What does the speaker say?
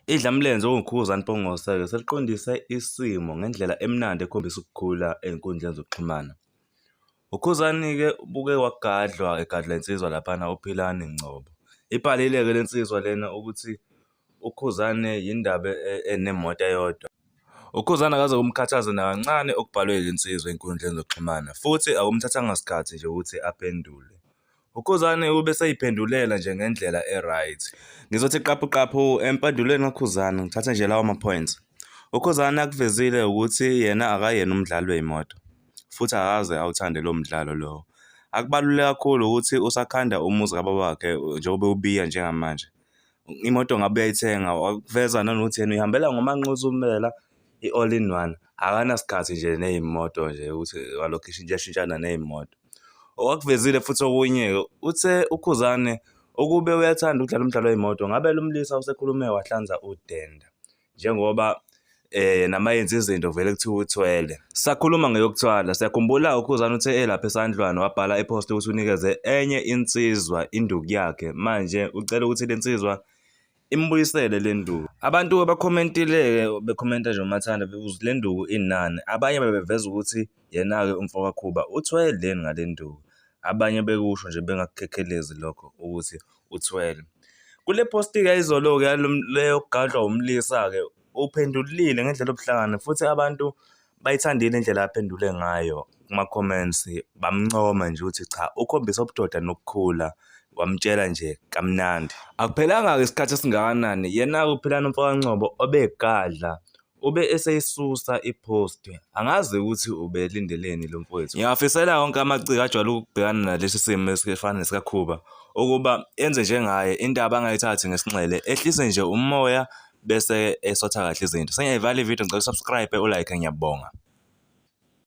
Idlamlenze onguKhuzani Mpongose-ke seliqondise isimo ngendlela emnandi ekhombisa ukukhula ey'nkundleni zokuxhumana. UKhuzani-ke ubuke egadla insizwa laphana uPhilani Ngcobo. Ibhalile-ke le nsizwa lena ukuthi uKhuzani yindaba enemoto eyodwa. UKhuzani akaze kumkhathaze nakancane okubhalwe le nsizwa ey'nkundleni zokuxhumana futhi akumthathanga sikhathi nje ukuthi aphendule. UKhuzani ube seyiphendulela nje ngendlela e-right. Ngizothi qaphu empendulweni kaKhuzani ngithatha nje lawo ma-points. UKhuzani akuvezile ukuthi yena akayena umdlali wey'moto futhi akaze awuthande lo mdlalo lowo. Akubaluleke kakhulu ukuthi usakhanda umuzi kababa wakhe njengoba ubiya njengamanje. Imoto ngabe uyayithenga wakuveza nanokuthi yena uyihambela ngomanqozi umela i-all in one. Akanasikhathi nje ney'moto nje ukuthi walokhu ishintshana ney'moto. Owakuvezile futhi okunye-ke uthe uKhuzani ukube uyathanda ukudlala umdlalo wey'moto ngabe lo mlisa usekhulume wahlanza udenda njengoba nama yenza izinto vele kuthiwa uthwele. Sakhuluma ngeyokuthwala siyakhumbula uKhuzani uthe elapha esandlwana wabhala ipost ukuthi unikeze enye insizwa induku yakhe manje ucela ukuthi le nsizwa imbuyisele le nduku. Abantu bakhomentile-ke bekhomenta nje umathanda bebuza le nduku inani. Abanye bebeveza ukuthi yena-ke umfowakhuba uthwele ngale nduku. Abanye bekusho nje bengakukhekelezi lokho ukuthi uthwele. Kule post-ke ayizolo-ke leyo gadlwa umlisa-ke uphendulile ngendlela obuhlakani futhi abantu bayithandile indlela aphendule ngayo kuma-comments bamncoma nje ukuthi cha ukhombisa ubudoda nokukhula wamtshela nje kamnandi. Akuphelanga-ke isikhathi esingakanani yena-ke uPhilani Ngcobo obegadla ube eseyisusa ipost. Angazi ukuthi ubelindeleni lo mfowethu. Ngiyafisela wonke amaciko ajwayele ukubhekana nalesi simo esifana nesikakhuba ukuba enze njengaye indaba angayithathi ngesinxele ehlise nje umoya bese esotha kahle izinto. Sengiyayivala ividiyo ngicela usubscribe ulike ngiyabonga.